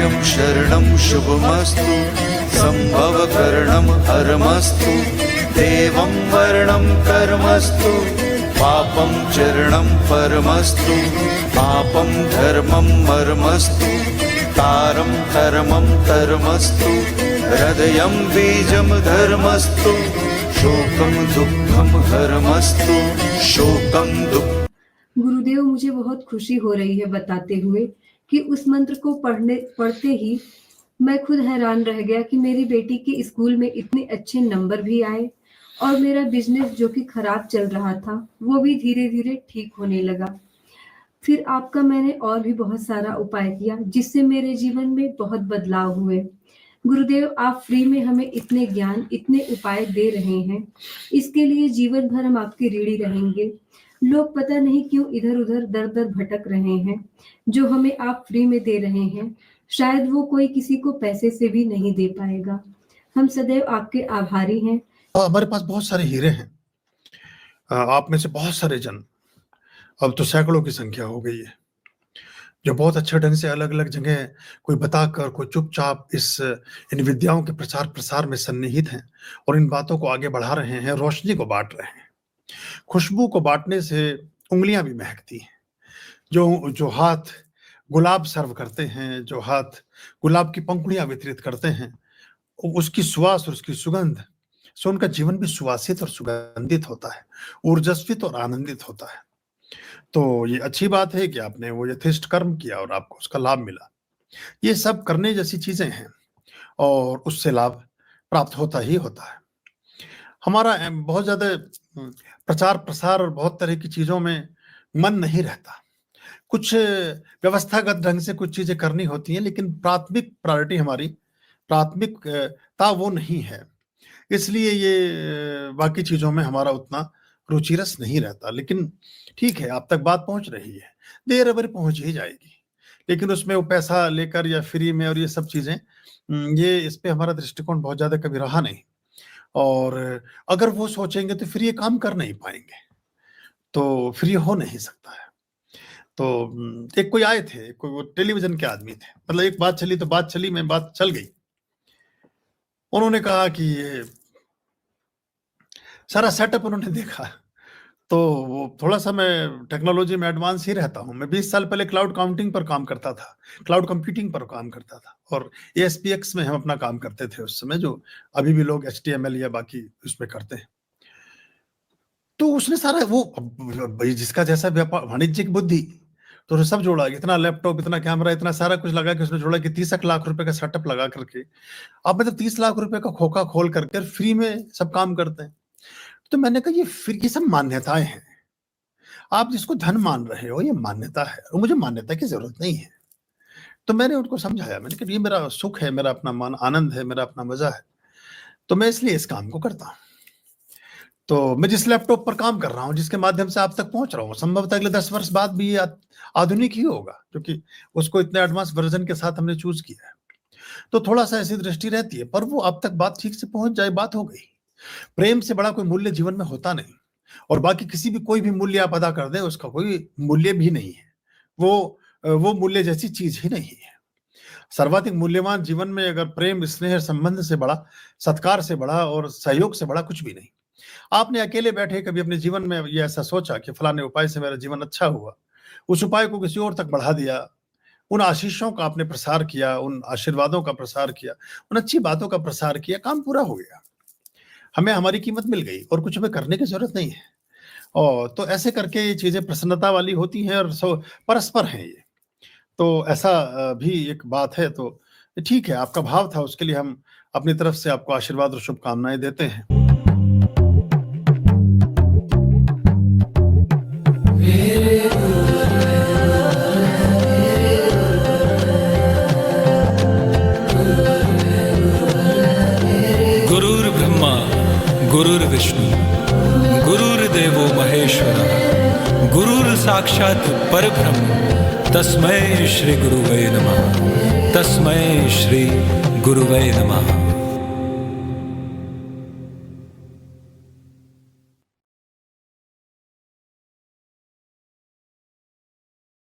अभयं शरणं शुभमस्तु, संभवकरणं हरमस्तु, देवं वर्णं कर्मस्तु, पापं चरणं परमस्तु, पापं धर्मं मर्मस्तु, तारं कर्मं कर्मस्तु, हृदयं बीजं धर्मस्तु, शोकं दुःखं हरमस्तु, शोकं दुःख। गुरुदेव, मुझे बहुत खुशी हो रही है बताते हुए कि उस मंत्र को पढ़ते ही मैं खुद हैरान रह गया कि मेरी बेटी के स्कूल में इतने अच्छे नंबर भी आए और मेरा बिजनेस जो कि खराब चल रहा था वो भी धीरे धीरे ठीक होने लगा। फिर आपका मैंने और भी बहुत सारा उपाय किया जिससे मेरे जीवन में बहुत बदलाव हुए। गुरुदेव, आप फ्री में हमें इतने ज्ञान, इतने उपाय दे रहे हैं, इसके लिए जीवन भर हम आपके ऋणी रहेंगे। लोग पता नहीं क्यों इधर उधर दर दर भटक रहे हैं, जो हमें आप फ्री में दे रहे हैं शायद वो कोई किसी को पैसे से भी नहीं दे पाएगा। हम सदैव आपके आभारी हैं। हमारे पास बहुत सारे हीरे हैं। आप में से बहुत सारे जन, अब तो सैकड़ों की संख्या हो गई है, जो बहुत अच्छे ढंग से अलग अलग जगह कोई बताकर, कोई चुपचाप इन विद्याओं के प्रचार प्रसार में सन्निहित हैं और इन बातों को आगे बढ़ा रहे हैं, रोशनी को बांट रहे हैं। खुशबू को बांटने से उंगलियां भी महकती हैं। जो हाथ गुलाब सर्व करते हैं, जो हाथ गुलाब की पंखुड़ियां वितरित करते हैं, उसकी सुवास और उसकी सुगंध से उनका जीवन भी सुवासित और सुगंधित होता है, ऊर्जस्वित और आनंदित होता है। तो ये अच्छी बात है कि आपने वो यथेष्ट कर्म किया और आपको उसका लाभ मिला। ये सब करने जैसी चीजें हैं और उससे लाभ प्राप्त होता ही होता है। हमारा बहुत ज्यादा प्रचार प्रसार और बहुत तरह की चीजों में मन नहीं रहता। कुछ व्यवस्थागत ढंग से कुछ चीजें करनी होती हैं, लेकिन प्राथमिक प्रायोरिटी, हमारी प्राथमिकता वो नहीं है। इसलिए ये बाकी चीजों में हमारा उतना रुचिरस नहीं रहता। लेकिन ठीक है, आप तक बात पहुंच रही है, देर अबर पहुंच ही जाएगी। लेकिन उसमें वो पैसा लेकर या फ्री में और ये सब चीजें, ये इस पे हमारा दृष्टिकोण बहुत ज्यादा कभी रहा नहीं। और अगर वो सोचेंगे तो फिर ये काम कर नहीं पाएंगे, तो फ्री हो नहीं सकता है। तो एक कोई आए थे, कोई वो टेलीविजन के आदमी थे, मतलब एक बात चली तो बात चली, में बात चल गई। उन्होंने कहा कि ये सारा सेटअप उन्होंने देखा, तो वो थोड़ा सा, मैं टेक्नोलॉजी में एडवांस ही रहता हूँ। मैं 20 साल पहले क्लाउड काउंटिंग पर काम करता था, क्लाउड कंप्यूटिंग पर काम करता था, और ASPX में हम अपना काम करते थे उस समय, जो अभी भी लोग HTML या बाकी उसमें करते हैं। तो उसने सारा वो, जिसका जैसा व्यापार, वाणिज्यिक बुद्धि, तो उसने सब जोड़ा, इतना लैपटॉप, इतना कैमरा, इतना सारा कुछ लगा के उसने जोड़ा कि 30 लाख रुपए का सेटअप लगा करके आप मतलब 30 लाख रुपए का खोखा खोल करके फ्री में सब काम करते हैं। तो मैंने कहा ये सब मान्यताएं हैं। आप जिसको धन मान रहे हो ये मान्यता है, और मुझे मान्यता की जरूरत नहीं है। तो मैंने उनको समझाया, मैंने कहा ये मेरा सुख है, मेरा अपना मान आनंद है, मेरा अपना मजा है, तो मैं इसलिए इस काम को करता हूँ। तो मैं जिस लैपटॉप पर काम कर रहा हूँ, जिसके माध्यम से आप तक पहुंच रहा हूँ, संभवतः अगले 10 वर्ष बाद भी ये आधुनिक ही होगा, क्योंकि उसको इतने एडवांस वर्जन के साथ हमने चूज किया है। तो थोड़ा सा ऐसी दृष्टि रहती है, पर वो अब तक बात ठीक से पहुंच जाए, बात हो गई। प्रेम से बड़ा कोई मूल्य जीवन में होता नहीं, और बाकी किसी भी कोई भी मूल्य आप अदा कर दें, उसका कोई मूल्य भी नहीं है। वो मूल्य जैसी चीज ही नहीं है। सर्वाधिक मूल्यवान जीवन में अगर प्रेम, स्नेह, संबंध से बड़ा, सत्कार से बड़ा और सहयोग से बड़ा कुछ भी नहीं। आपने अकेले बैठे कभी अपने जीवन में ये ऐसा सोचा कि फलाने उपाय से मेरा जीवन अच्छा हुआ, उस उपाय को किसी और तक बढ़ा दिया, उन आशीषों का आपने प्रसार किया, उन आशीर्वादों का प्रसार किया, उन अच्छी बातों का प्रसार किया, काम पूरा हो गया, हमें हमारी कीमत मिल गई और कुछ हमें करने की जरूरत नहीं है। और तो ऐसे करके ये चीजें प्रसन्नता वाली होती हैं और परस्पर हैं ये। तो ऐसा भी एक बात है। तो ठीक है, आपका भाव था, उसके लिए हम अपनी तरफ से आपको आशीर्वाद और शुभकामनाएं देते हैं। गुरुर्ब्रह्मा गुरुर्विष्णु गुरुर्देवो महेश्वरः गुरुर्साक्षात् परब्रह्म तस्मै श्री गुरुवे नमः। तस्मै श्री गुरुवे नमः।